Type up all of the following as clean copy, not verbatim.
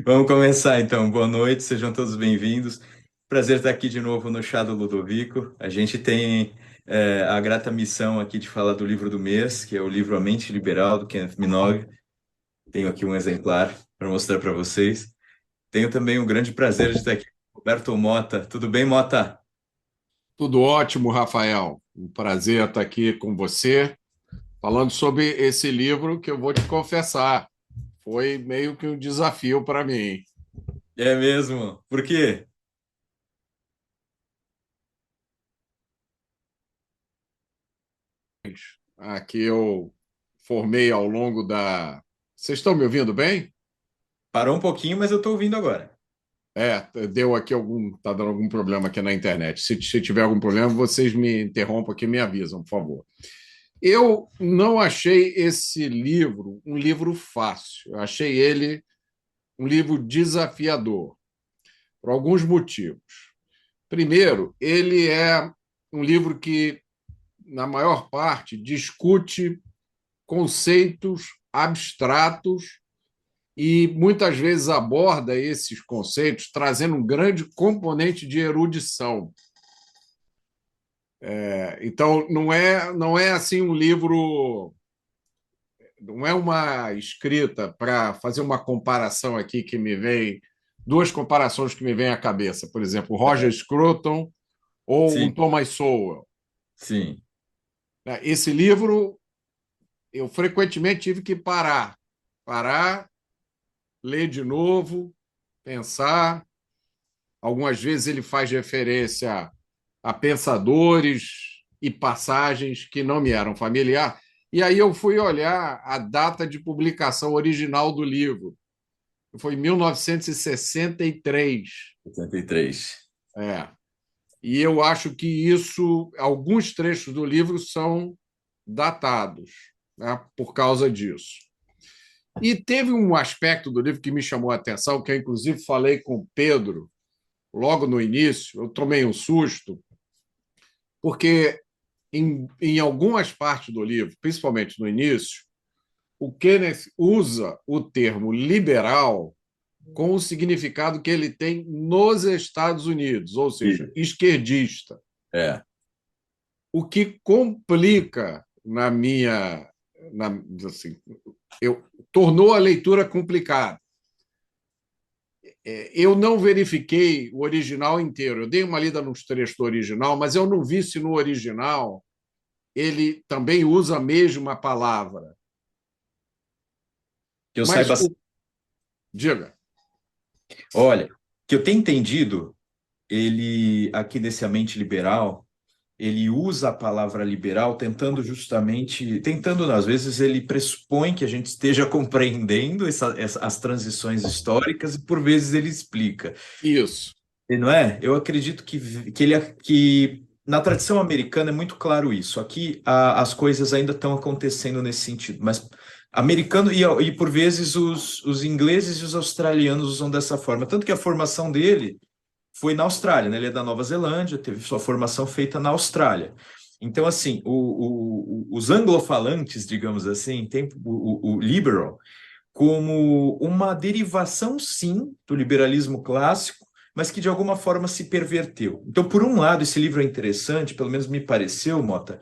Vamos começar então. Boa noite, sejam todos bem-vindos. Prazer estar aqui de novo no Chá do Ludovico. A gente tem a grata missão aqui de falar do livro do mês, que é o livro A Mente Liberal, do Kenneth Minogue. Tenho aqui um exemplar para mostrar para vocês. Tenho também o grande prazer de estar aqui com o Roberto Mota. Tudo bem, Mota? Tudo ótimo, Rafael. Um prazer estar aqui com você, falando sobre esse livro que eu vou te confessar. Foi meio que um desafio para mim. É mesmo? Por quê? Aqui eu formei ao longo da. Vocês estão me ouvindo bem? Parou um pouquinho, mas eu estou ouvindo agora. Deu aqui algum. Está dando algum problema aqui na internet. Se tiver algum problema, vocês me interrompam aqui e me avisam, por favor. Eu não achei esse livro um livro fácil. Eu achei ele um livro desafiador, por alguns motivos. Primeiro, ele é um livro que, na maior parte, discute conceitos abstratos e muitas vezes aborda esses conceitos trazendo um grande componente de erudição. Então, não é assim um livro, não é uma escrita para fazer uma comparação aqui que me vem, duas comparações que me vêm à cabeça, por exemplo, Roger Scruton ou um Sim, Thomas Sowell. sim. Esse livro eu frequentemente tive que parar, ler de novo, pensar. Algumas vezes ele faz referência a pensadores e passagens que não me eram familiar. E aí eu fui olhar a data de publicação original do livro. Foi em 1963. 83. É. E eu acho que isso, alguns trechos do livro são datados, né, por causa disso. E teve um aspecto do livro que me chamou a atenção, que eu inclusive falei com o Pedro logo no início, eu tomei um susto, porque em algumas partes do livro, principalmente no início, o Kenneth usa o termo liberal com o significado que ele tem nos Estados Unidos, ou seja, Isso. esquerdista, É. o que complica na minha, assim, tornou a leitura complicada. Eu não verifiquei o original inteiro. Eu dei uma lida nos trechos do original, mas eu não vi se no original ele também usa a mesma palavra. Que eu Mas saiba. diga. Olha, que eu tenho entendido, ele, aqui nesse Mente Liberal, ele usa a palavra liberal tentando, às vezes, ele pressupõe que a gente esteja compreendendo as transições históricas e, por vezes, ele explica. Isso. E não é? Eu acredito que na tradição americana é muito claro isso. Aqui as coisas ainda estão acontecendo nesse sentido, mas americano e por vezes os ingleses e os australianos usam dessa forma. Tanto que a formação dele foi na Austrália, né? Ele é da Nova Zelândia, teve sua formação feita na Austrália. Então, assim, os anglofalantes, digamos assim, tem o liberal como uma derivação, sim, do liberalismo clássico, mas que de alguma forma se perverteu. Então, por um lado, esse livro é interessante, pelo menos me pareceu, Mota,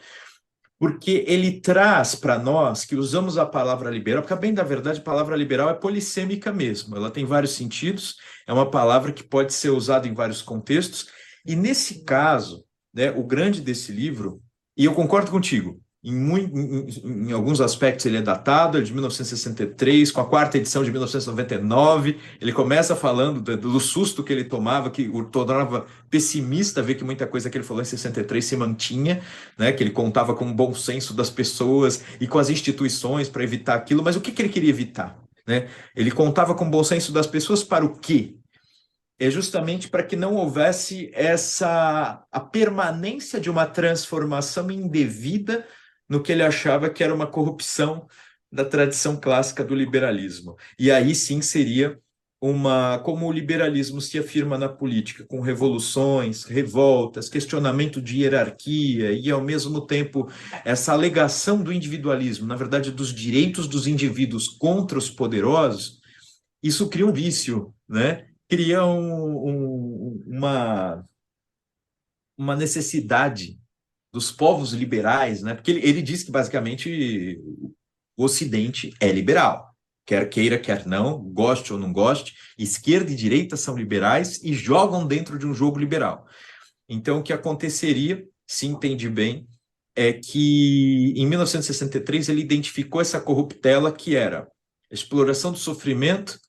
porque ele traz para nós que usamos a palavra liberal, porque, a bem da verdade, a palavra liberal é polissêmica mesmo, ela tem vários sentidos, é uma palavra que pode ser usada em vários contextos, e nesse caso, né, o grande desse livro, e eu concordo contigo, em alguns aspectos ele é datado, é de 1963, com a quarta edição de 1999, ele começa falando do susto que ele tomava, que o tornava pessimista ver que muita coisa que ele falou em 63 se mantinha, né, que ele contava com o bom senso das pessoas e com as instituições para evitar aquilo, mas o que, que ele queria evitar? Né? Ele contava com o bom senso das pessoas para o quê? É justamente para que não houvesse a permanência de uma transformação indevida no que ele achava que era uma corrupção da tradição clássica do liberalismo. E aí sim seria como o liberalismo se afirma na política, com revoluções, revoltas, questionamento de hierarquia e, ao mesmo tempo, essa alegação do individualismo, na verdade, dos direitos dos indivíduos contra os poderosos, isso cria um vício, né? Cria uma necessidade dos povos liberais, né? Porque ele diz que basicamente o Ocidente é liberal. Quer queira, quer não, goste ou não goste, esquerda e direita são liberais e jogam dentro de um jogo liberal. Então, o que aconteceria, se entende bem, é que em 1963 ele identificou essa corruptela que era a exploração do sofrimento,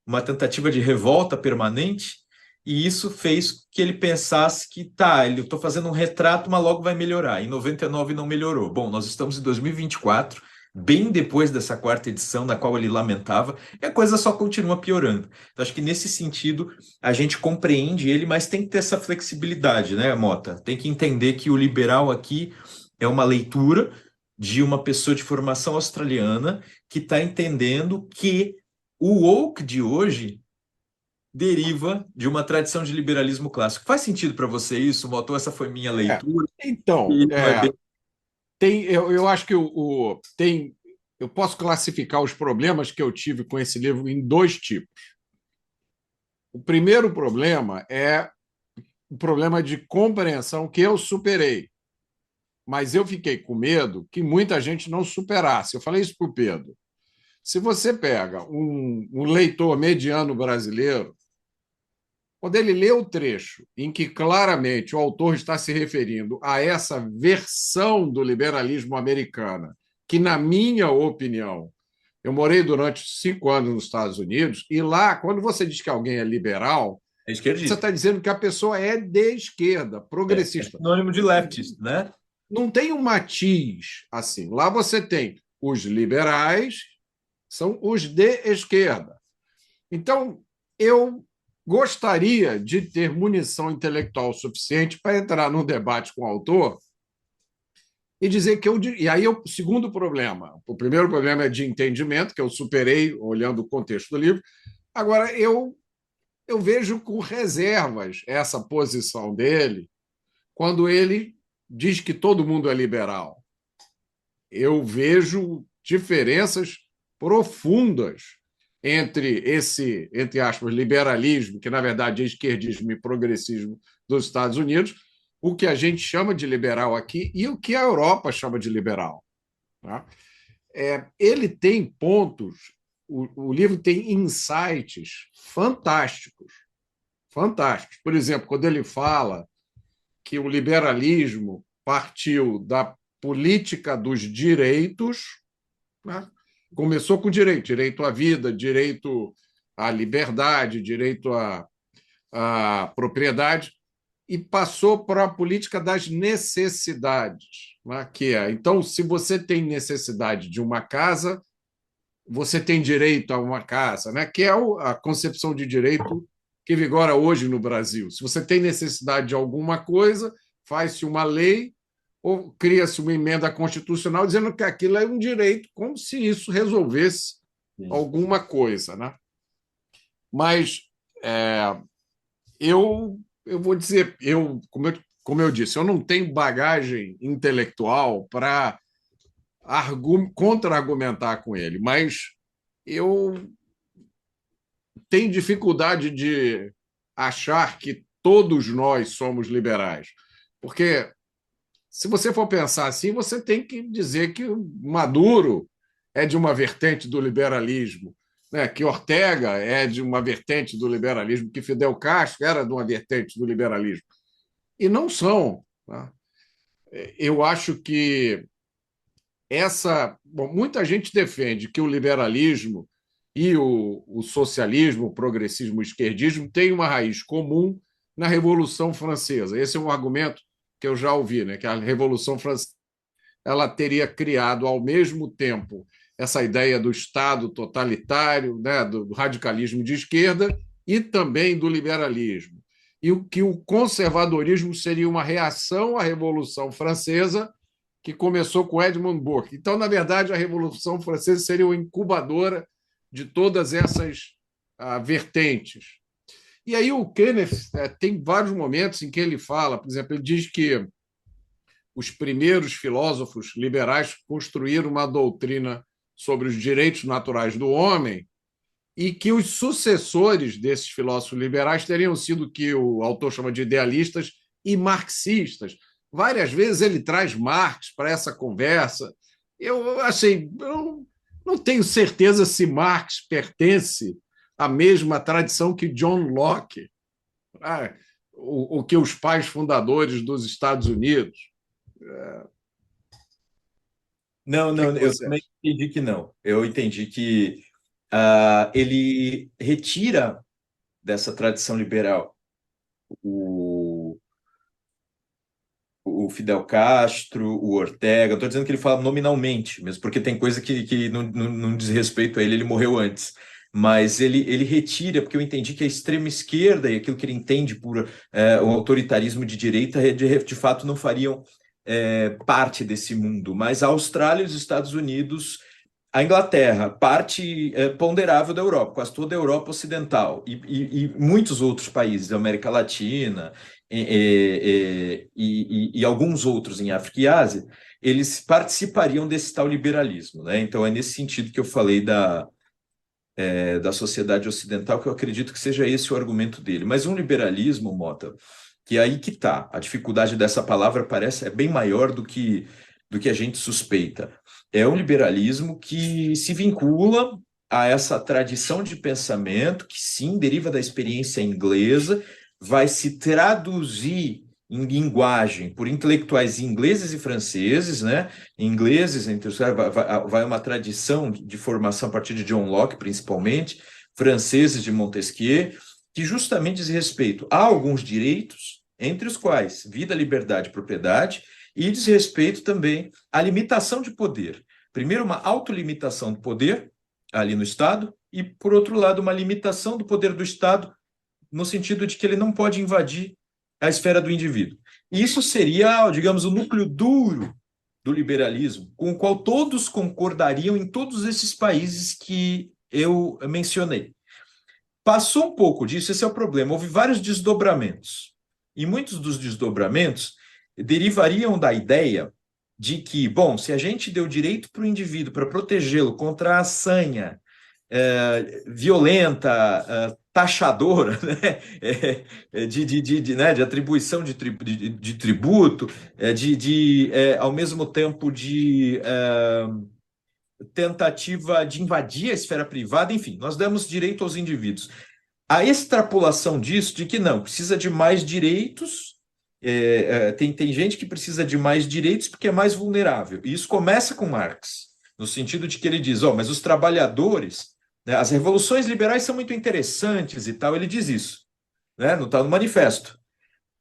uma tentativa de revolta permanente, e isso fez que ele pensasse que tá, eu estou fazendo um retrato, mas logo vai melhorar. Em 99 não melhorou. Bom, nós estamos em 2024, bem depois dessa quarta edição, na qual ele lamentava, e a coisa só continua piorando. Então, acho que nesse sentido a gente compreende ele, mas tem que ter essa flexibilidade, né, Mota? Tem que entender que o liberal aqui é uma leitura de uma pessoa de formação australiana que está entendendo que o woke de hoje deriva de uma tradição de liberalismo clássico. Faz sentido para você isso, Mota? Essa foi minha É, leitura. então, E não é bem... eu acho que eu posso classificar os problemas que eu tive com esse livro em dois tipos. O primeiro problema é o problema de compreensão que eu superei, mas eu fiquei com medo que muita gente não superasse. Eu falei isso para o Pedro. Se você pega um leitor mediano brasileiro, quando ele lê o trecho em que claramente o autor está se referindo a essa versão do liberalismo americana, que, na minha opinião, eu morei durante 5 anos nos Estados Unidos, e lá, quando você diz que alguém é liberal, É você esquerdista. está dizendo que a pessoa é de esquerda, É progressista. sinônimo de leftist, né? Não tem um matiz assim. Lá você tem os liberais, são os de esquerda. Então, eu gostaria de ter munição intelectual suficiente para entrar num debate com o autor e dizer que eu. E aí, o segundo problema. O primeiro problema é de entendimento, que eu superei olhando o contexto do livro. Agora, eu vejo com reservas essa posição dele quando ele diz que todo mundo é liberal. Eu vejo diferenças profundas entre esse, entre aspas, liberalismo, que na verdade é esquerdismo e progressismo dos Estados Unidos, o que a gente chama de liberal aqui e o que a Europa chama de liberal. Tá? Ele tem pontos, o livro tem insights fantásticos, fantásticos. Por exemplo, quando ele fala que o liberalismo partiu da política dos direitos, né? Começou com direito, direito à vida, direito à liberdade, direito à propriedade, e passou para a política das necessidades, né? Que é, então, se você tem necessidade de uma casa, você tem direito a uma casa, né? Que é a concepção de direito que vigora hoje no Brasil. Se você tem necessidade de alguma coisa, faz-se uma lei ou cria-se uma emenda constitucional dizendo que aquilo é um direito, como se isso resolvesse Sim. alguma coisa. Né? Mas é, eu vou dizer, como eu disse, eu não tenho bagagem intelectual para contra-argumentar com ele, mas eu tenho dificuldade de achar que todos nós somos liberais. Porque se você for pensar assim, você tem que dizer que o Maduro é de uma vertente do liberalismo, né? Que Ortega é de uma vertente do liberalismo, que Fidel Castro era de uma vertente do liberalismo. E não são. Tá? Eu acho que muita gente defende que o liberalismo e o socialismo, o progressismo, o esquerdismo têm uma raiz comum na Revolução Francesa. Esse é um argumento que eu já ouvi, né? Que a Revolução Francesa ela teria criado ao mesmo tempo essa ideia do Estado totalitário, né? do radicalismo de esquerda e também do liberalismo. E que o conservadorismo seria uma reação à Revolução Francesa que começou com Edmund Burke. Então, na verdade, a Revolução Francesa seria uma incubadora de todas essas vertentes. E aí o Kenneth tem vários momentos em que ele fala, por exemplo, ele diz que os primeiros filósofos liberais construíram uma doutrina sobre os direitos naturais do homem e que os sucessores desses filósofos liberais teriam sido o que o autor chama de idealistas e marxistas. Várias vezes ele traz Marx para essa conversa. Eu achei, eu não tenho certeza se Marx pertence à mesma tradição que John Locke, o que os pais fundadores dos Estados Unidos. Não, O que não, eu você também acha? entendi que não. Eu entendi que ele retira dessa tradição liberal o, o Fidel Castro, o Ortega. Estou dizendo que ele fala nominalmente, mesmo porque tem coisa que não diz respeito a ele, ele morreu antes. Mas ele retira, porque eu entendi que a extrema esquerda e aquilo que ele entende por o autoritarismo de direita, de fato, não fariam parte desse mundo. Mas a Austrália e os Estados Unidos, a Inglaterra, parte ponderável da Europa, quase toda a Europa Ocidental e muitos outros países da América Latina e alguns outros em África e Ásia, eles participariam desse tal liberalismo, né? Então é nesse sentido que eu falei da sociedade ocidental, que eu acredito que seja esse o argumento dele. Mas um liberalismo, Mota, que é aí que está, a dificuldade dessa palavra parece é bem maior do que a gente suspeita. É um liberalismo que se vincula a essa tradição de pensamento que sim deriva da experiência inglesa, vai se traduzir em linguagem por intelectuais ingleses e franceses, né? Ingleses, entre os vai uma tradição de formação a partir de John Locke, principalmente, franceses de Montesquieu, que justamente diz respeito a alguns direitos, entre os quais vida, liberdade e propriedade, e diz respeito também à limitação de poder. Primeiro, uma autolimitação do poder ali no Estado, e, por outro lado, uma limitação do poder do Estado no sentido de que ele não pode invadir a esfera do indivíduo. Isso seria, digamos, o núcleo duro do liberalismo, com o qual todos concordariam em todos esses países que eu mencionei. Passou um pouco disso, esse é o problema. Houve vários desdobramentos. E muitos dos desdobramentos derivariam da ideia de que, bom, se a gente deu direito para o indivíduo para protegê-lo contra a sanha violenta, taxadora, né? De atribuição de tributo, ao mesmo tempo de tentativa de invadir a esfera privada, enfim, nós damos direito aos indivíduos. A extrapolação disso, de que não, precisa de mais direitos, tem gente que precisa de mais direitos porque é mais vulnerável. E isso começa com Marx, no sentido de que ele diz, mas os trabalhadores, né, as revoluções liberais são muito interessantes e tal, ele diz isso, né, no tal no manifesto.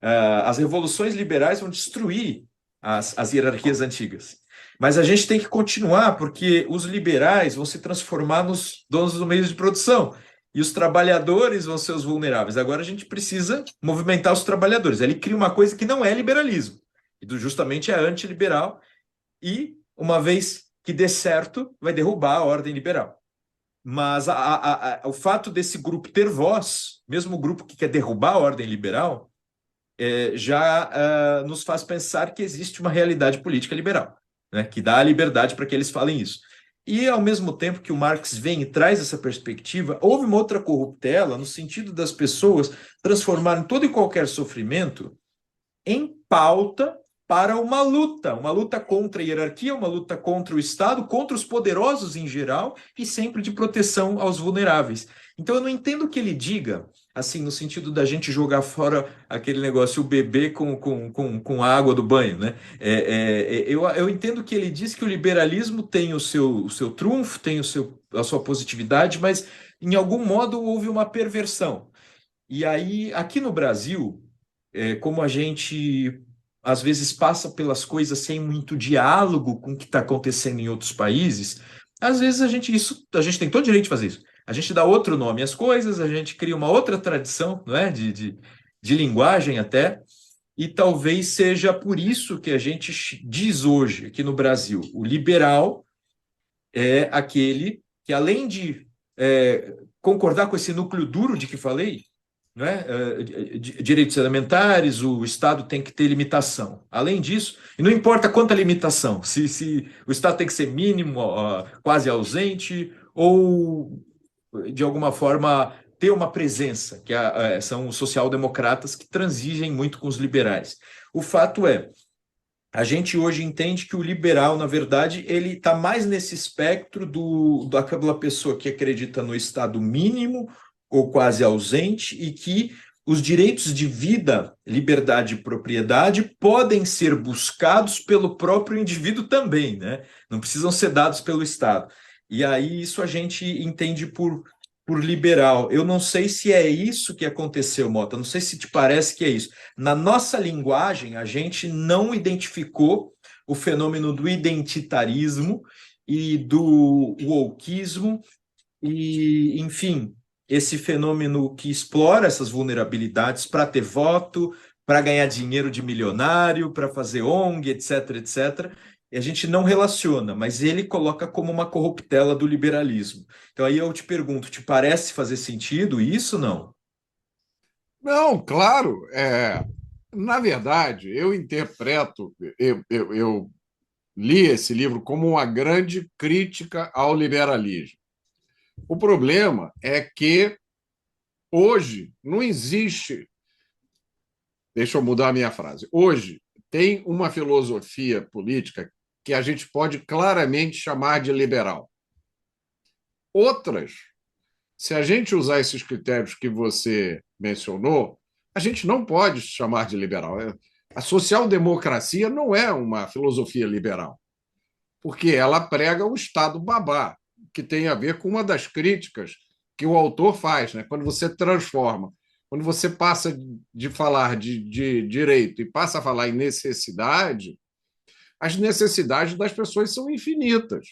As revoluções liberais vão destruir as hierarquias antigas. Mas a gente tem que continuar, porque os liberais vão se transformar nos donos do meio de produção. E os trabalhadores vão ser os vulneráveis. Agora a gente precisa movimentar os trabalhadores. Ele cria uma coisa que não é liberalismo, e justamente é antiliberal, e uma vez que dê certo, vai derrubar a ordem liberal. Mas o fato desse grupo ter voz, mesmo o grupo que quer derrubar a ordem liberal, já nos faz pensar que existe uma realidade política liberal, né, que dá a liberdade para que eles falem isso. E, ao mesmo tempo que o Marx vem e traz essa perspectiva, houve uma outra corruptela no sentido das pessoas transformarem todo e qualquer sofrimento em pauta para uma luta contra a hierarquia, uma luta contra o Estado, contra os poderosos em geral e sempre de proteção aos vulneráveis. Então eu não entendo o que ele diga, assim, no sentido da gente jogar fora aquele negócio, o bebê com a água do banho, né? Eu entendo que ele diz que o liberalismo tem o seu trunfo, tem a sua positividade, mas em algum modo houve uma perversão. E aí, aqui no Brasil, como a gente às vezes passa pelas coisas sem muito diálogo com o que está acontecendo em outros países, às vezes a gente tem todo o direito de fazer isso. A gente dá outro nome às coisas, a gente cria uma outra tradição, não é? De linguagem até, e talvez seja por isso que a gente diz hoje, aqui no Brasil, o liberal é aquele que, além de concordar com esse núcleo duro de que falei, né? Direitos elementares, o Estado tem que ter limitação. Além disso, e não importa quanta limitação, se o Estado tem que ser mínimo, quase ausente, ou de alguma forma, ter uma presença, que são os social-democratas que transigem muito com os liberais. O fato é, a gente hoje entende que o liberal, na verdade, ele está mais nesse espectro daquela pessoa que acredita no Estado mínimo ou quase ausente e que os direitos de vida, liberdade e propriedade podem ser buscados pelo próprio indivíduo também, né? Não precisam ser dados pelo Estado. E aí isso a gente entende por liberal. Eu não sei se é isso que aconteceu, Mota. Não sei se te parece que é isso. Na nossa linguagem, a gente não identificou o fenômeno do identitarismo e do wokeismo e, enfim, esse fenômeno que explora essas vulnerabilidades para ter voto, para ganhar dinheiro de milionário, para fazer ONG, etc, etc. E a gente não relaciona, mas ele coloca como uma corruptela do liberalismo. Então aí eu te pergunto, te parece fazer sentido isso, não? Não, claro. Na verdade, eu interpreto, eu li esse livro como uma grande crítica ao liberalismo. O problema é que hoje não existe. Deixa eu mudar a minha frase. Hoje tem uma filosofia política que a gente pode claramente chamar de liberal. Outras, se a gente usar esses critérios que você mencionou, a gente não pode chamar de liberal. A social-democracia não é uma filosofia liberal, porque ela prega o Estado babá, que tem a ver com uma das críticas que o autor faz, né? Quando você transforma, quando você passa de falar de direito e passa a falar em necessidade, as necessidades das pessoas são infinitas.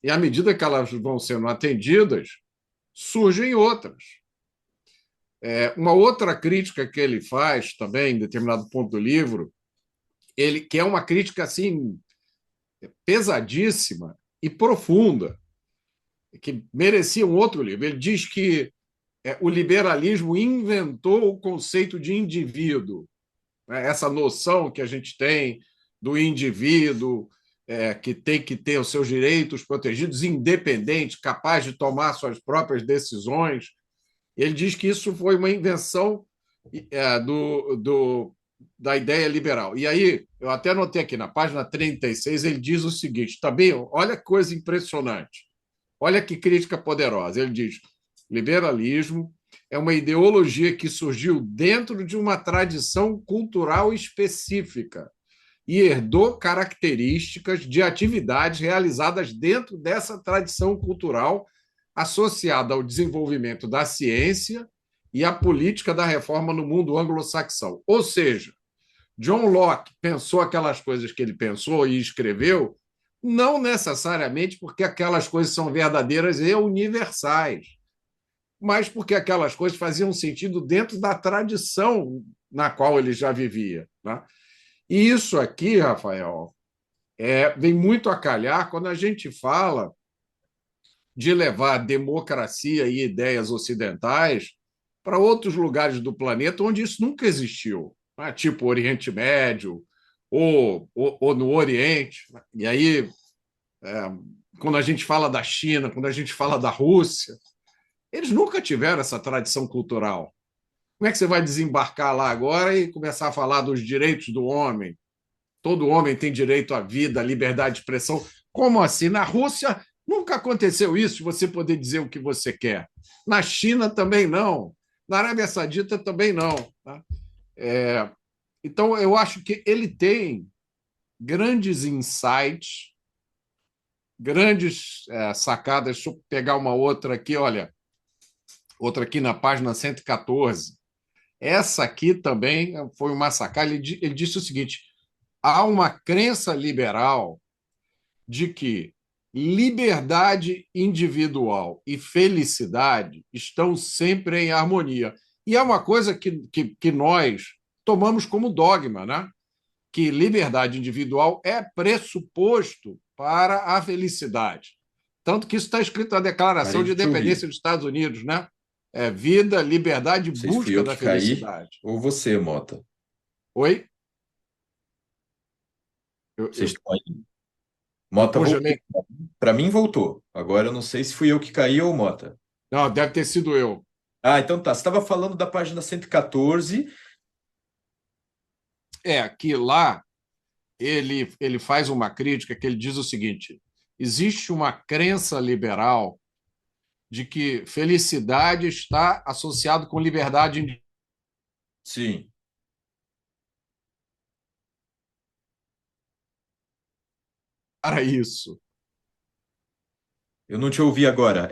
E à medida que elas vão sendo atendidas, surgem outras. Uma outra crítica que ele faz também, em determinado ponto do livro, ele que é uma crítica assim pesadíssima e profunda, que merecia um outro livro. Ele diz que o liberalismo inventou o conceito de indivíduo, né? Essa noção que a gente tem do indivíduo que tem que ter os seus direitos protegidos, independente, capaz de tomar suas próprias decisões. Ele diz que isso foi uma invenção da ideia liberal. E aí, eu até anotei aqui na página 36, ele diz o seguinte: também, olha que coisa impressionante, olha que crítica poderosa. Ele diz: liberalismo é uma ideologia que surgiu dentro de uma tradição cultural específica e herdou características de atividades realizadas dentro dessa tradição cultural associada ao desenvolvimento da ciência e à política da reforma no mundo anglo-saxão. Ou seja, John Locke pensou aquelas coisas que ele pensou e escreveu, não necessariamente porque aquelas coisas são verdadeiras e universais, mas porque aquelas coisas faziam sentido dentro da tradição na qual ele já vivia, né? E isso aqui, Rafael, vem muito a calhar quando a gente fala de levar democracia e ideias ocidentais para outros lugares do planeta onde isso nunca existiu, né? Tipo o Oriente Médio ou no Oriente. E aí, quando a gente fala da China, quando a gente fala da Rússia, eles nunca tiveram essa tradição cultural. Como é que você vai desembarcar lá agora e começar a falar dos direitos do homem? Todo homem tem direito à vida, à liberdade de expressão. Como assim? Na Rússia nunca aconteceu isso, de você poder dizer o que você quer. Na China também não. Na Arábia Saudita também não. Tá? Então, eu acho que ele tem grandes insights, grandes sacadas. Deixa eu pegar uma outra aqui, olha, outra aqui na página 114. Essa aqui também foi uma sacada. Ele disse o seguinte: há uma crença liberal de que liberdade individual e felicidade estão sempre em harmonia. E é uma coisa que nós tomamos como dogma, né? Que liberdade individual é pressuposto para a felicidade. Tanto que isso está escrito na Declaração Parei de de te Independência ouvir. dos Estados Unidos, né? Vida, liberdade e Não sei se fui busca eu da que caí felicidade. ou você, Mota. Oi? Vocês Eu estão aí? Mota voltou. congelei. Para mim voltou. Agora eu não sei se fui eu que caí ou o Mota. Não, deve ter sido eu. Ah, então tá. Você estava falando da página 114. É, que lá ele faz uma crítica que ele diz o seguinte: existe uma crença liberal de que felicidade está associado com liberdade individual. Sim. Para isso. Eu não te ouvi agora.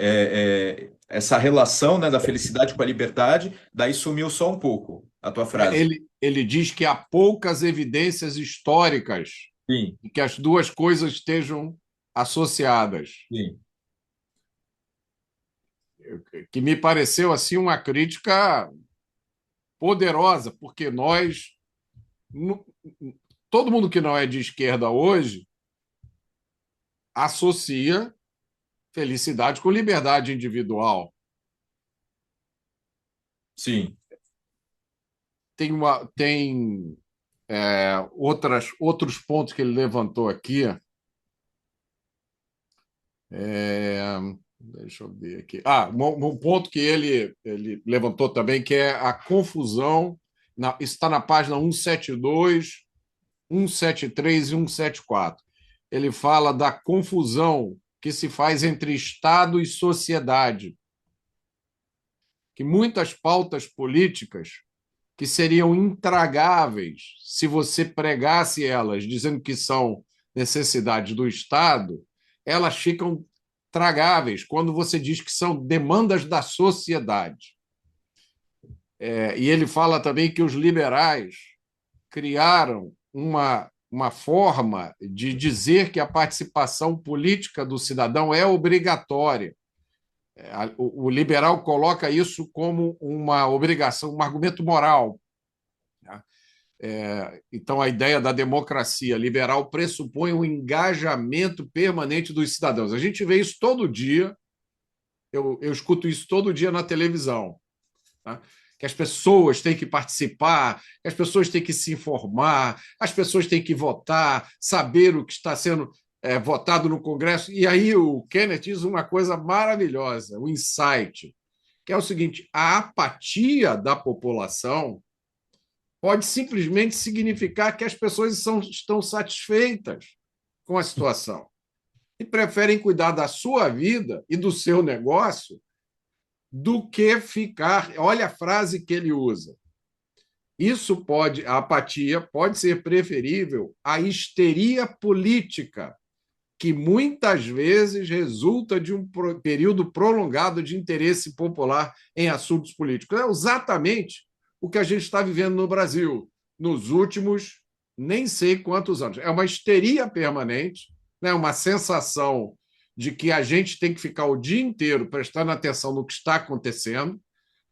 Essa relação, né, da felicidade com a liberdade, daí sumiu só um pouco a tua frase. Ele diz que há poucas evidências históricas Sim, de que as duas coisas estejam associadas, sim, que me pareceu assim uma crítica poderosa, porque todo mundo que não é de esquerda hoje associa felicidade com liberdade individual. sim. Tem outros pontos que ele levantou aqui. É, deixa eu ver aqui. Um ponto que ele levantou também, que é a confusão. Isso está na página 172, 173 e 174. Ele fala da confusão que se faz entre Estado e sociedade, que muitas pautas políticas que seriam intragáveis se você pregasse elas dizendo que são necessidades do Estado, elas ficam tragáveis quando você diz que são demandas da sociedade. E ele fala também que os liberais criaram uma forma de dizer que a participação política do cidadão é obrigatória. O liberal coloca isso como uma obrigação, um argumento moral. Então, a ideia da democracia liberal pressupõe um engajamento permanente dos cidadãos. A gente vê isso todo dia, eu escuto isso todo dia na televisão, tá? Que as pessoas têm que participar, que as pessoas têm que se informar, as pessoas têm que votar, saber o que está sendo votado no Congresso. E aí o Kenneth diz uma coisa maravilhosa, o insight, que é o seguinte: a apatia da população pode simplesmente significar que as pessoas estão satisfeitas com a situação e preferem cuidar da sua vida e do seu negócio do que ficar. Olha a frase que ele usa. A apatia pode ser preferível à histeria política, que muitas vezes resulta de um período prolongado de interesse popular em assuntos políticos. É exatamente o que a gente está vivendo no Brasil nos últimos nem sei quantos anos. É uma histeria permanente, né? Uma sensação de que a gente tem que ficar o dia inteiro prestando atenção no que está acontecendo,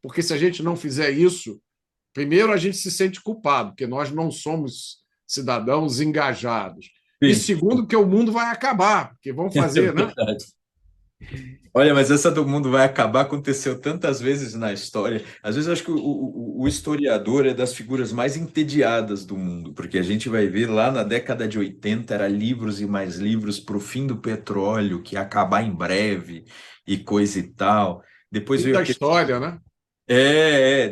porque se a gente não fizer isso, primeiro a gente se sente culpado, porque nós não somos cidadãos engajados. E Sim, segundo, que o mundo vai acabar, porque vão é fazer, né? verdade. Olha, mas essa do mundo vai acabar aconteceu tantas vezes na história. Às vezes eu acho que o historiador é das figuras mais entediadas do mundo, porque a gente vai ver lá na década de 80 era livros e mais livros para o fim do petróleo, que ia acabar em breve e coisa e tal. Depois Fim veio da história, né?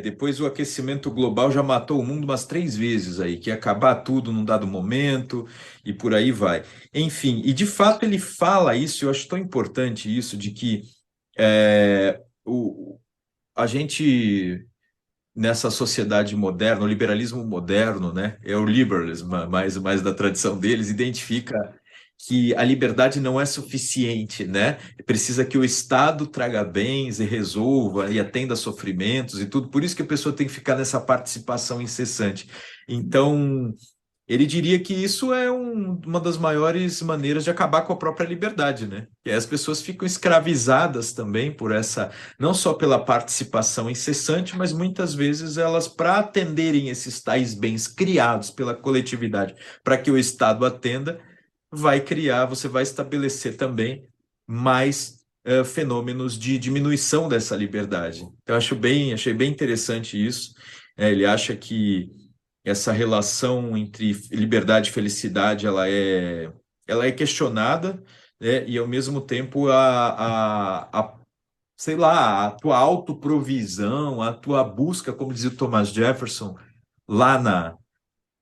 depois o aquecimento global já matou o mundo umas 3 vezes aí, que ia acabar tudo num dado momento e por aí vai. Enfim, e de fato ele fala isso, eu acho tão importante isso, de que é, a gente, nessa sociedade moderna, o liberalismo moderno, né, é o liberalism, mais da tradição deles, identifica que a liberdade não é suficiente, né? Precisa que o Estado traga bens e resolva e atenda a sofrimentos e tudo. Por isso que a pessoa tem que ficar nessa participação incessante. Então, ele diria que isso é uma das maiores maneiras de acabar com a própria liberdade, né? Que as pessoas ficam escravizadas também por essa, não só pela participação incessante, mas muitas vezes elas, para atenderem esses tais bens criados pela coletividade, para que o Estado atenda, você vai estabelecer também mais fenômenos de diminuição dessa liberdade. Então, achei bem interessante isso. Ele acha que essa relação entre liberdade e felicidade ela é questionada, né? E ao mesmo tempo sei lá, a tua autoprovisão, a tua busca, como dizia o Thomas Jefferson, lá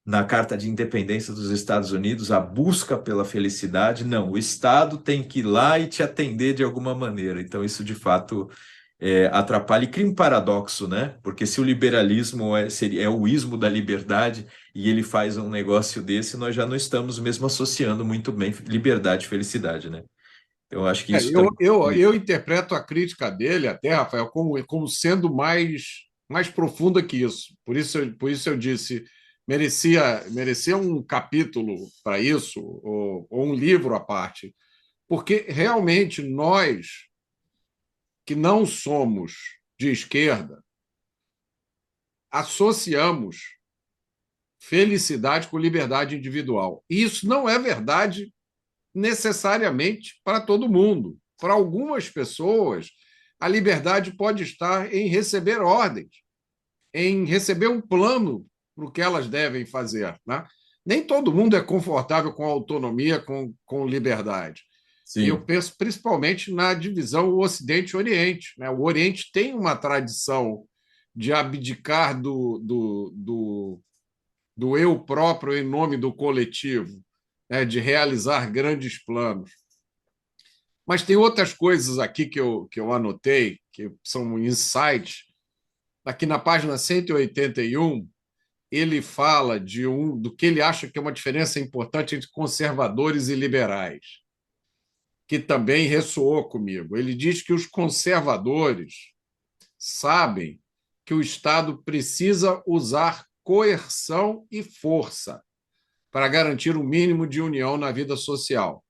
na Carta de Independência dos Estados Unidos, a busca pela felicidade, não, o Estado tem que ir lá e te atender de alguma maneira. Então, isso de fato atrapalha e cria um paradoxo, né? Porque se o liberalismo é o ismo da liberdade e ele faz um negócio desse, nós já não estamos mesmo associando muito bem liberdade e felicidade, né? Então, eu acho que isso também. Eu interpreto a crítica dele, até, Rafael, como sendo mais profunda que isso. Por isso eu disse, merecia um capítulo para isso, ou um livro à parte. Porque realmente nós, que não somos de esquerda, associamos felicidade com liberdade individual. E isso não é verdade necessariamente para todo mundo. Para algumas pessoas, a liberdade pode estar em receber ordens, em receber um plano para o que elas devem fazer. Né? Nem todo mundo é confortável com autonomia, com liberdade. E eu Sim, penso principalmente na divisão Ocidente-Oriente. Né? O Oriente tem uma tradição de abdicar do eu próprio em nome do coletivo, né? De realizar grandes planos. Mas tem outras coisas aqui que eu anotei, que são insights. Aqui na página 181, ele fala do que ele acha que é uma diferença importante entre conservadores e liberais, que também ressoou comigo. Ele diz que os conservadores sabem que o Estado precisa usar coerção e força para garantir o mínimo de união na vida social,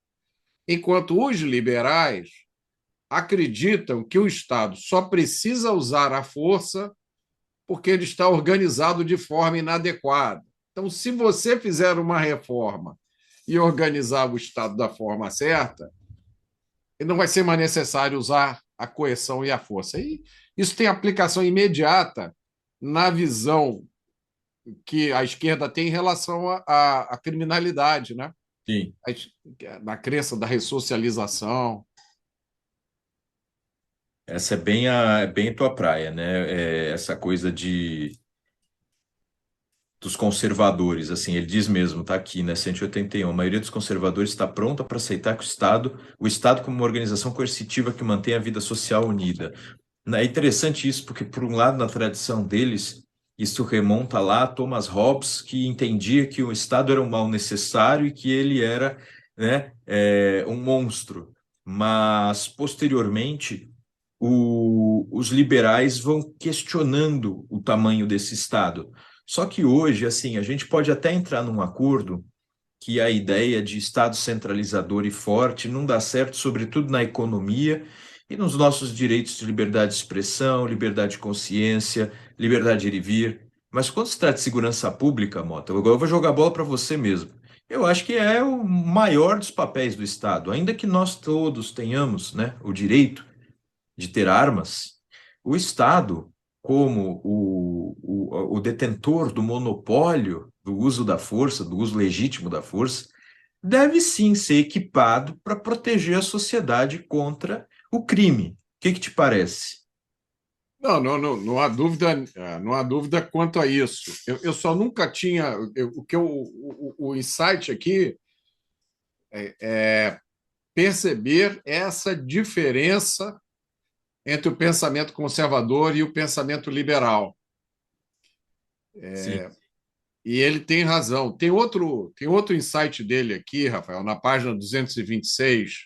enquanto os liberais acreditam que o Estado só precisa usar a força porque ele está organizado de forma inadequada. Então, se você fizer uma reforma e organizar o Estado da forma certa, não vai ser mais necessário usar a coerção e a força. E isso tem aplicação imediata na visão que a esquerda tem em relação à criminalidade, né? sim. Na crença da ressocialização. Essa é bem a tua praia, né? Essa coisa dos conservadores, assim, ele diz mesmo, tá aqui, né, 181, a maioria dos conservadores está pronta para aceitar que o Estado como uma organização coercitiva que mantém a vida social unida. É interessante isso, porque, por um lado, na tradição deles, isso remonta lá a Thomas Hobbes, que entendia que o Estado era um mal necessário e que ele era, né, um monstro. Mas, posteriormente, os liberais vão questionando o tamanho desse Estado. Só que hoje, assim, a gente pode até entrar num acordo que a ideia de Estado centralizador e forte não dá certo, sobretudo na economia e nos nossos direitos de liberdade de expressão, liberdade de consciência, liberdade de ir e vir. Mas quando se trata de segurança pública, Mota, agora eu vou jogar a bola para você mesmo. Eu acho que é o maior dos papéis do Estado, ainda que nós todos tenhamos, né, o direito de ter armas, o Estado, como o detentor do monopólio do uso da força, do uso legítimo da força, deve sim ser equipado para proteger a sociedade contra o crime. O que te parece? Não há dúvida, não há dúvida quanto a isso. Eu só nunca tinha. O insight aqui é perceber essa diferença entre o pensamento conservador e o pensamento liberal. Sim, E ele tem razão. Tem outro insight dele aqui, Rafael, na página 226,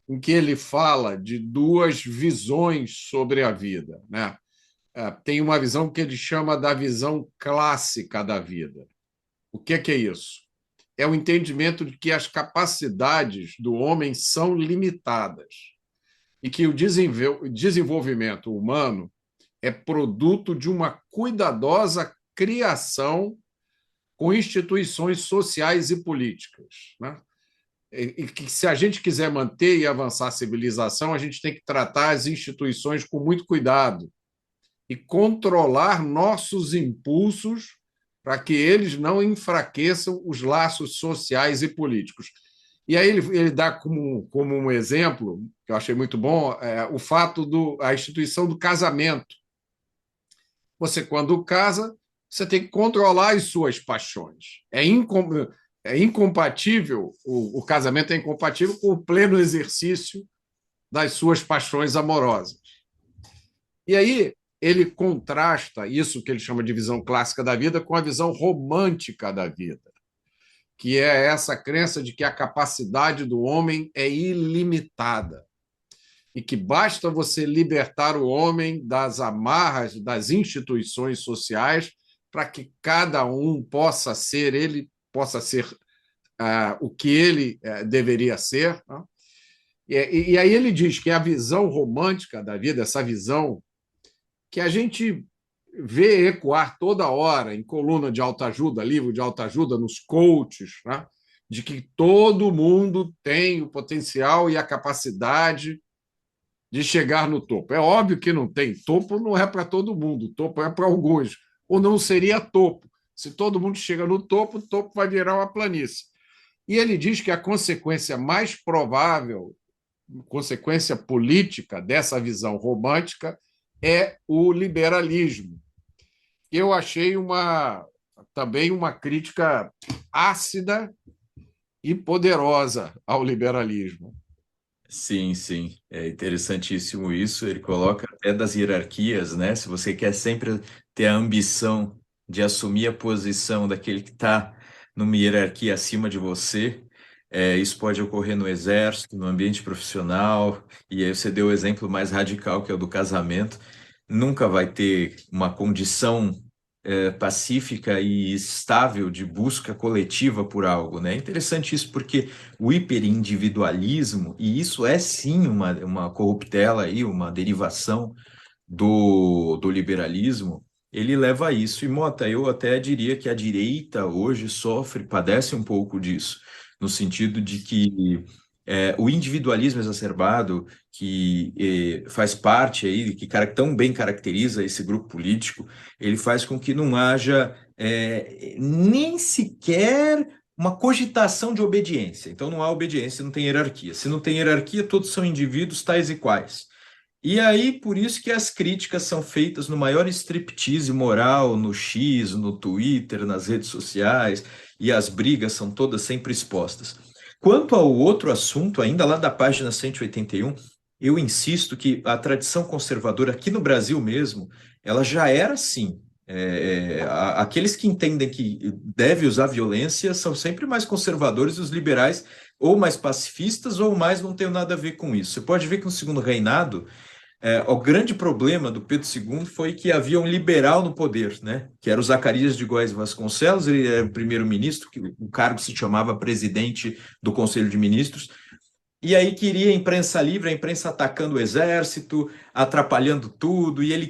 em que ele fala de duas visões sobre a vida, né? Tem uma visão que ele chama da visão clássica da vida. O que é isso? É o entendimento de que as capacidades do homem são limitadas e que o desenvolvimento humano é produto de uma cuidadosa criação com instituições sociais e políticas. Né? E que, se a gente quiser manter e avançar a civilização, a gente tem que tratar as instituições com muito cuidado e controlar nossos impulsos para que eles não enfraqueçam os laços sociais e políticos. E aí ele dá como um exemplo, que eu achei muito bom, o fato a instituição do casamento. Você, quando casa, você tem que controlar as suas paixões. É incompatível, o casamento é incompatível com o pleno exercício das suas paixões amorosas. E aí ele contrasta isso que ele chama de visão clássica da vida com a visão romântica da vida, que é essa crença de que a capacidade do homem é ilimitada e que basta você libertar o homem das amarras das instituições sociais para que cada um possa ser o que ele deveria ser. Né? E aí ele diz que a visão romântica da vida, essa visão que a gente vê ecoar toda hora em coluna de autoajuda, livro de autoajuda, nos coaches, né? De que todo mundo tem o potencial e a capacidade de chegar no topo. É óbvio que não tem. Topo não é para todo mundo, topo é para alguns. Ou não seria topo. Se todo mundo chega no topo, o topo vai virar uma planície. E ele diz que a consequência mais provável, consequência política dessa visão romântica, é o liberalismo. Eu achei também uma crítica ácida e poderosa ao liberalismo. Sim, sim, é interessantíssimo isso. Ele coloca até das hierarquias, né? Se você quer sempre ter a ambição de assumir a posição daquele que está numa hierarquia acima de você, isso pode ocorrer no exército, no ambiente profissional, e aí você deu o exemplo mais radical, que é o do casamento. Nunca vai ter uma condição pacífica e estável de busca coletiva por algo, né? É interessante isso porque o hiperindividualismo, e isso é sim uma corruptela aí, uma derivação do liberalismo, ele leva a isso. E, Mota, eu até diria que a direita hoje padece um pouco disso, no sentido de que o individualismo exacerbado, que faz parte aí, que tão bem caracteriza esse grupo político, ele faz com que não haja nem sequer uma cogitação de obediência. Então não há obediência, não tem hierarquia. Se não tem hierarquia, todos são indivíduos tais e quais. E aí, por isso que as críticas são feitas no maior striptease moral, no X, no Twitter, nas redes sociais, e as brigas são todas sempre expostas. Quanto ao outro assunto, ainda lá da página 181, eu insisto que a tradição conservadora aqui no Brasil mesmo, ela já era assim. Aqueles que entendem que deve usar violência são sempre mais conservadores, os liberais, ou mais pacifistas, ou mais não tem nada a ver com isso. Você pode ver que no segundo reinado, o grande problema do Pedro II foi que havia um liberal no poder, né? Que era o Zacarias de Góes Vasconcelos, ele era o primeiro-ministro, que o cargo se chamava presidente do Conselho de Ministros, e aí queria imprensa livre, a imprensa atacando o exército, atrapalhando tudo, e ele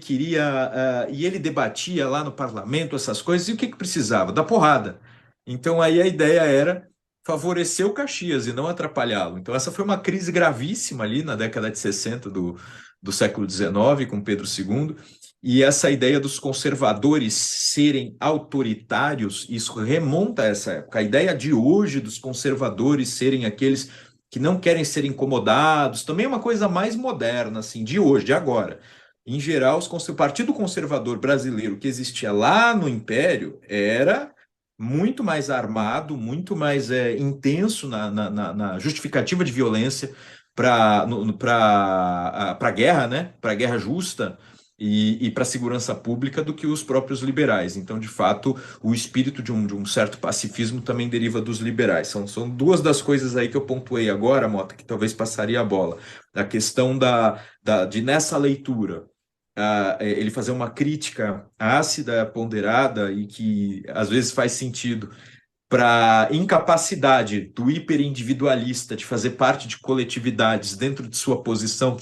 e ele debatia lá no parlamento essas coisas, e o que que precisava? Da porrada. Então aí a ideia era favorecer o Caxias e não atrapalhá-lo. Então essa foi uma crise gravíssima ali na década de 60 do século XIX, com Pedro II, e essa ideia dos conservadores serem autoritários, isso remonta a essa época. A ideia de hoje dos conservadores serem aqueles que não querem ser incomodados, também é uma coisa mais moderna, assim, de hoje, de agora. Em geral, o Partido Conservador Brasileiro que existia lá no Império era muito mais armado, muito mais intenso na justificativa de violência para a guerra, né? Para a guerra justa e para a segurança pública do que os próprios liberais. Então, de fato, o espírito de um certo pacifismo também deriva dos liberais. São duas das coisas aí que eu pontuei agora, Mota, que talvez passaria a bola. A questão de nessa leitura, ele fazer uma crítica ácida, ponderada e que às vezes faz sentido para incapacidade do hiperindividualista de fazer parte de coletividades dentro de sua posição,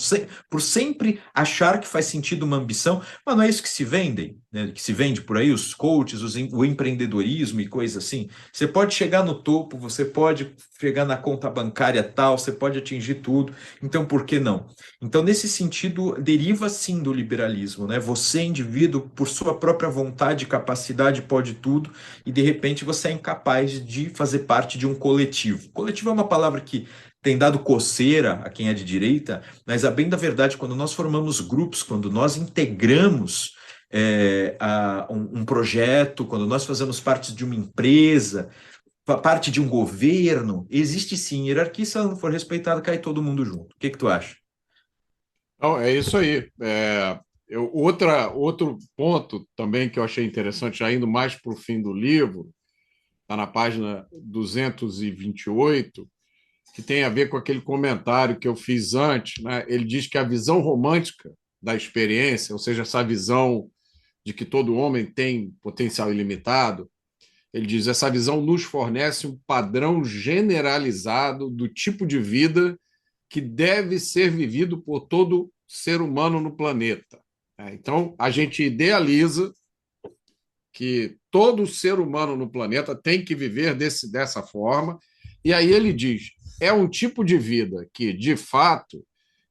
por sempre achar que faz sentido uma ambição, mas não é isso que se vendem, né? Que se vende por aí, os coaches, o empreendedorismo e coisas assim. Você pode chegar no topo, você pode chegar na conta bancária tal, você pode atingir tudo, então por que não? Então, nesse sentido, deriva sim do liberalismo, né? Você, indivíduo, por sua própria vontade e capacidade, pode tudo, e de repente você é incapaz capaz de fazer parte de um coletivo. Coletivo é uma palavra que tem dado coceira a quem é de direita, mas a bem da verdade, quando nós formamos grupos, quando nós integramos um projeto, quando nós fazemos parte de uma empresa, parte de um governo, existe sim hierarquia, se ela não for respeitada, cai todo mundo junto. O que que tu acha? Não, é isso aí. Outro ponto também que eu achei interessante, já indo mais para o fim do livro, está na página 228, que tem a ver com aquele comentário que eu fiz antes, né? Ele diz que a visão romântica da experiência, ou seja, essa visão de que todo homem tem potencial ilimitado, ele diz: essa visão nos fornece um padrão generalizado do tipo de vida que deve ser vivido por todo ser humano no planeta. Então, a gente idealiza que todo ser humano no planeta tem que viver dessa forma, e aí ele diz: é um tipo de vida que, de fato,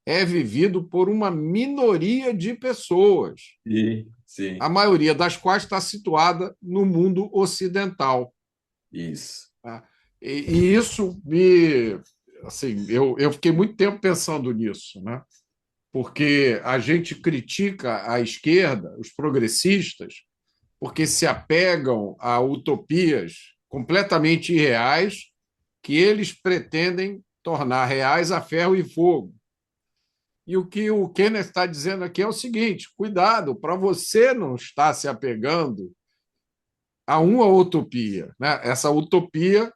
é vivido por uma minoria de pessoas, Sim, sim, a maioria das quais está situada no mundo ocidental. isso. Tá? E isso me. Assim, eu fiquei muito tempo pensando nisso, né? Porque a gente critica a esquerda, os progressistas, porque se apegam a utopias completamente irreais que eles pretendem tornar reais a ferro e fogo. E o que o Kenneth está dizendo aqui é o seguinte: cuidado, para você não estar se apegando a uma utopia, né? Essa utopia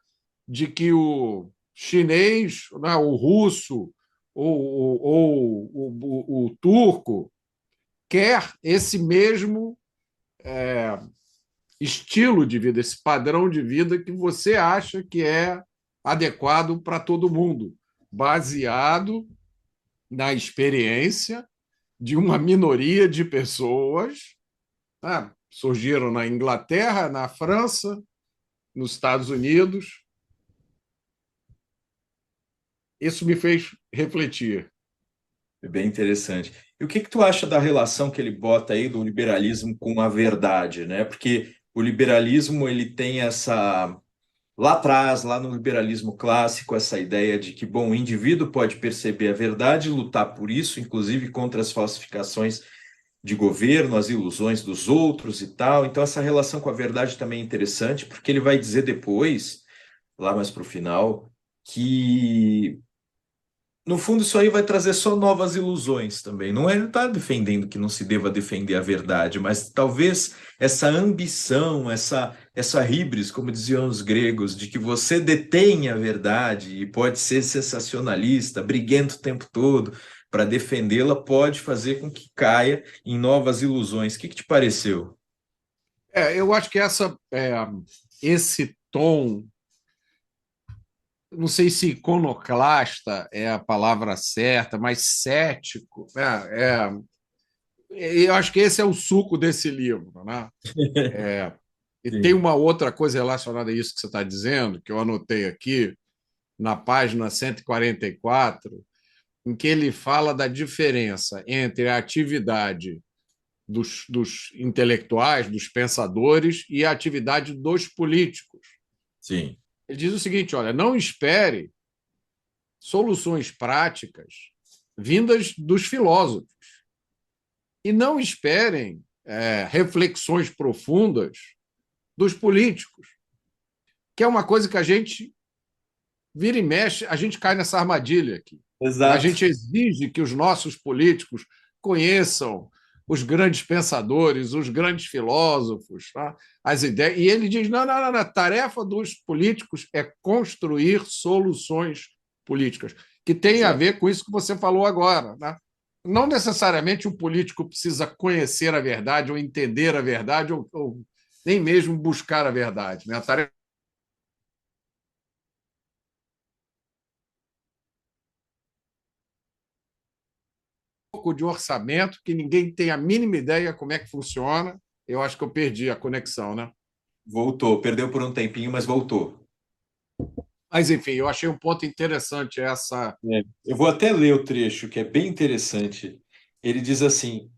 de que o chinês, né, o russo ou o turco quer esse mesmo estilo de vida, esse padrão de vida que você acha que é adequado para todo mundo, baseado na experiência de uma minoria de pessoas, né? Surgiram na Inglaterra, na França, nos Estados Unidos. Isso me fez refletir. É bem interessante. E o que que tu acha da relação que ele bota aí do liberalismo com a verdade, né? Porque o liberalismo ele tem essa lá atrás, lá no liberalismo clássico, essa ideia de que, bom, o indivíduo pode perceber a verdade e lutar por isso, inclusive contra as falsificações de governo, as ilusões dos outros e tal. Então essa relação com a verdade também é interessante, porque ele vai dizer depois, lá mais para o final, que no fundo, isso aí vai trazer só novas ilusões também. Não é, ele está defendendo que não se deva defender a verdade, mas talvez essa ambição, essa híbris, como diziam os gregos, de que você detém a verdade e pode ser sensacionalista, briguento o tempo todo para defendê-la, pode fazer com que caia em novas ilusões. O que que te pareceu? Eu acho que esse tom, não sei se iconoclasta é a palavra certa, mas cético, eu acho que esse é o suco desse livro, né? E tem Sim, uma outra coisa relacionada a isso que você está dizendo, que eu anotei aqui, na página 144, em que ele fala da diferença entre a atividade dos intelectuais, dos pensadores, e a atividade dos políticos. sim, Ele diz o seguinte: olha, não espere soluções práticas vindas dos filósofos e não esperem reflexões profundas dos políticos, que é uma coisa que a gente vira e mexe, a gente cai nessa armadilha aqui. A exato. gente exige que os nossos políticos conheçam os grandes pensadores, os grandes filósofos, tá? As ideias. E ele diz: não, não, não, não, a tarefa dos políticos é construir soluções políticas, que tem a Exato. ver com isso que você falou agora. Né? Não necessariamente o político precisa conhecer a verdade ou entender a verdade, ou nem mesmo buscar a verdade. Né? A tarefa de orçamento que ninguém tem a mínima ideia como é que funciona. Eu acho que eu perdi a conexão, né? Voltou, perdeu por um tempinho, mas voltou. Mas, enfim, eu achei um ponto interessante essa. É. Eu vou até ler o trecho, que é bem interessante. Ele diz assim: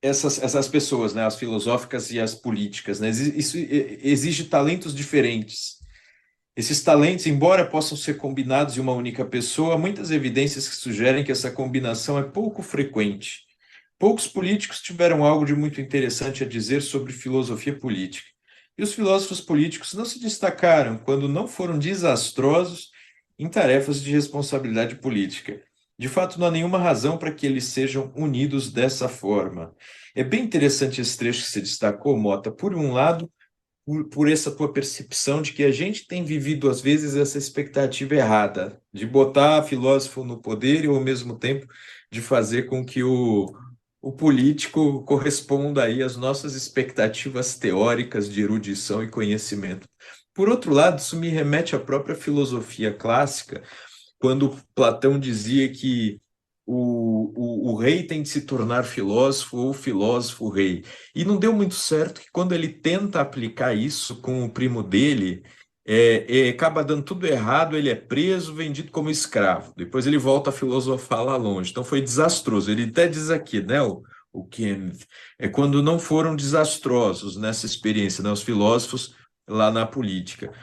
essas pessoas, né, as filosóficas e as políticas, né? Isso exige talentos diferentes. Esses talentos, embora possam ser combinados em uma única pessoa, há muitas evidências que sugerem que essa combinação é pouco frequente. Poucos políticos tiveram algo de muito interessante a dizer sobre filosofia política. E os filósofos políticos não se destacaram quando não foram desastrosos em tarefas de responsabilidade política. De fato, não há nenhuma razão para que eles sejam unidos dessa forma. É bem interessante esse trecho que você destacou, Mota. Por um lado, por essa tua percepção de que a gente tem vivido, às vezes, essa expectativa errada de botar filósofo no poder e, ao mesmo tempo, de fazer com que o político corresponda aí às nossas expectativas teóricas de erudição e conhecimento. Por outro lado, isso me remete à própria filosofia clássica, quando Platão dizia que o rei tem de se tornar filósofo ou o filósofo rei. E não deu muito certo que quando ele tenta aplicar isso com o primo dele, acaba dando tudo errado, ele é preso, vendido como escravo. Depois ele volta a filosofar lá longe. Então foi desastroso. Ele até diz aqui, né, o Kenneth, é quando não foram desastrosos nessa experiência, né, os filósofos lá na política.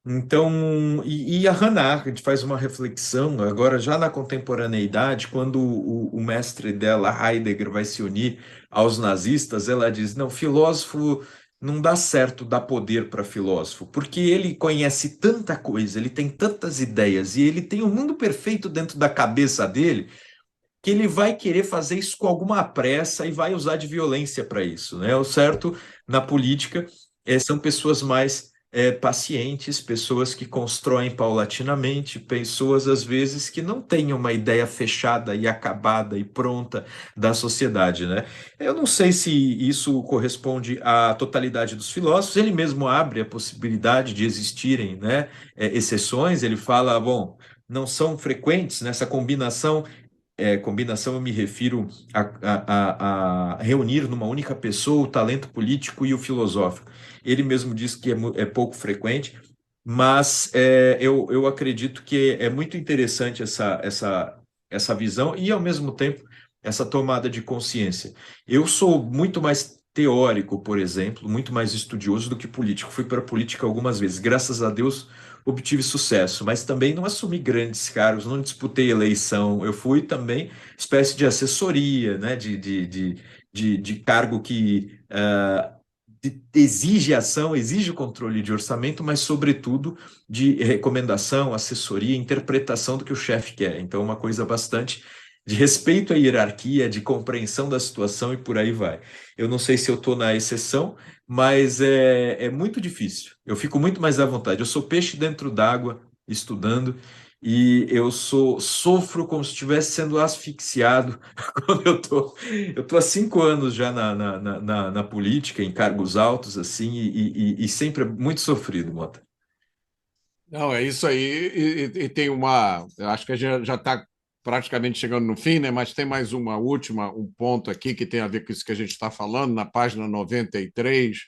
Então, e a Hannah Arendt faz uma reflexão, agora já na contemporaneidade, quando o mestre dela, Heidegger, vai se unir aos nazistas, ela diz: não, filósofo não dá certo dar poder para filósofo, porque ele conhece tanta coisa, ele tem tantas ideias e ele tem o mundo perfeito dentro da cabeça dele, que ele vai querer fazer isso com alguma pressa e vai usar de violência para isso, né? O certo na política são pessoas mais pacientes, pessoas que constroem paulatinamente, pessoas às vezes que não têm uma ideia fechada e acabada e pronta da sociedade, né? Eu não sei se isso corresponde à totalidade dos filósofos. Ele mesmo abre a possibilidade de existirem, né, exceções. Ele fala, bom, não são frequentes nessa combinação. Combinação, eu me refiro a reunir numa única pessoa o talento político e o filosófico. Ele mesmo diz que é pouco frequente, mas eu acredito que é muito interessante essa visão e, ao mesmo tempo, essa tomada de consciência. Eu sou muito mais teórico, por exemplo, muito mais estudioso do que político. Fui para a política algumas vezes, graças a Deus obtive sucesso, mas também não assumi grandes cargos, não disputei eleição. Eu fui também espécie de assessoria, né, de cargo que exige ação, exige o controle de orçamento, mas, sobretudo, de recomendação, assessoria, interpretação do que o chefe quer. Então, uma coisa bastante de respeito à hierarquia, de compreensão da situação e por aí vai. Eu não sei se eu estou na exceção, mas é muito difícil. Eu fico muito mais à vontade. Eu sou peixe dentro d'água, estudando, e sofro como se estivesse sendo asfixiado quando eu tô há 5 anos já na política, em cargos altos, assim, e sempre é muito sofrido, Mota. Não, é isso aí. E tem uma. Eu acho que a gente já está praticamente chegando no fim, né? Mas tem mais uma última, um ponto aqui que tem a ver com isso que a gente está falando, na página 93,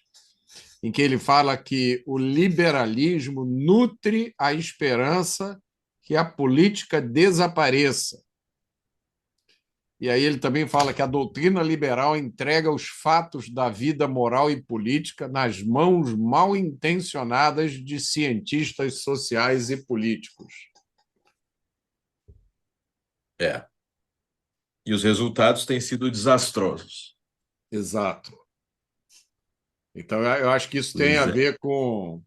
em que ele fala que o liberalismo nutre a esperança que a política desapareça. E aí ele também fala que a doutrina liberal entrega os fatos da vida moral e política nas mãos mal intencionadas de cientistas sociais e políticos. É. E os resultados têm sido desastrosos. Exato. Então, eu acho que isso tem a Pois é. ver com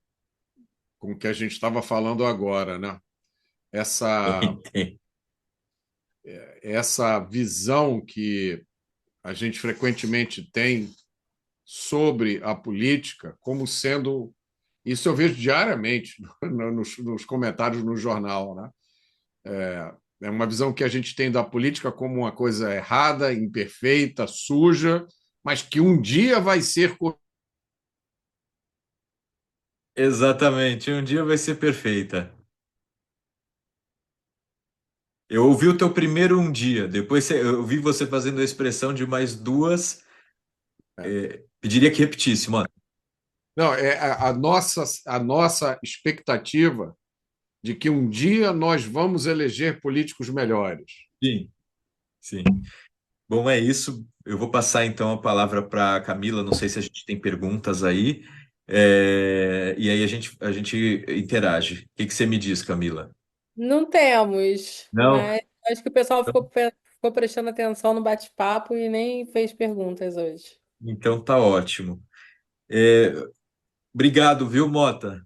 o que a gente estava falando agora, né? Essa, Tem. essa visão que a gente frequentemente tem sobre a política como sendo. Isso eu vejo diariamente nos comentários no jornal, né? É uma visão que a gente tem da política como uma coisa errada, imperfeita, suja, mas que um dia vai ser. Exatamente. Um dia vai ser perfeita. Eu ouvi o teu primeiro um dia, depois eu vi você fazendo a expressão de mais duas. Pediria que repetisse, mano. Não, é a nossa expectativa de que um dia nós vamos eleger políticos melhores. Sim, sim. Bom, é isso. Eu vou passar então a palavra para a Camila. Não sei se a gente tem perguntas aí. E aí a gente interage. O que que você me diz, Camila? Não temos, Não? mas acho que o pessoal ficou prestando atenção no bate-papo e nem fez perguntas hoje. Então tá ótimo. É, Obrigado, viu, Mota?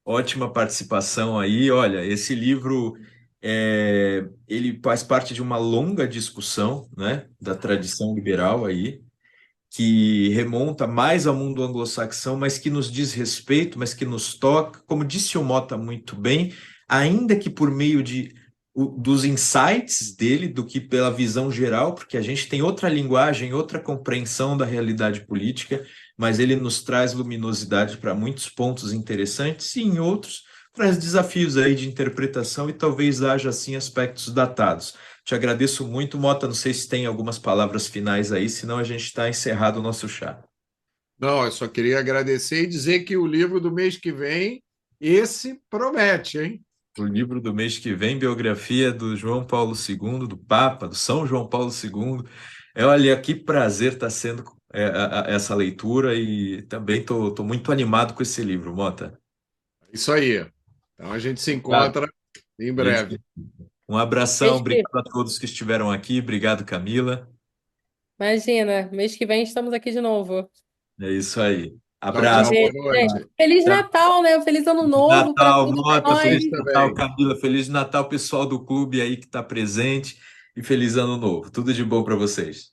Ótima participação aí. Olha, esse livro ele faz parte de uma longa discussão, né, da tradição liberal aí, que remonta mais ao mundo anglo-saxão, mas que nos diz respeito, mas que nos toca, como disse o Mota muito bem, ainda que por meio dos insights dele, do que pela visão geral, porque a gente tem outra linguagem, outra compreensão da realidade política, mas ele nos traz luminosidade para muitos pontos interessantes e em outros traz desafios aí de interpretação e talvez haja assim aspectos datados. Te agradeço muito, Mota. Não sei se tem algumas palavras finais aí, senão a gente está encerrado o nosso chá. Não, eu só queria agradecer e dizer que o livro do mês que vem, esse promete, hein? O livro do mês que vem, biografia do João Paulo II, do Papa, do São João Paulo II. Olha, que prazer está sendo essa leitura e também estou muito animado com esse livro, Mota. Isso aí. Então a gente se Obrigado. encontra em A gente- breve. Um abração, Mês que- obrigado a todos que estiveram aqui, obrigado, Camila. Imagina, mês que vem estamos aqui de novo. É isso aí. Tchau, Um Abraço. tchau. Boa beijo, gente. noite. Feliz Natal, né? Feliz Ano Novo para Natal, todos Mota, nós. Feliz Vocês Natal, também. Camila, Feliz Natal, pessoal do clube aí que está presente e feliz ano novo. Tudo de bom para vocês.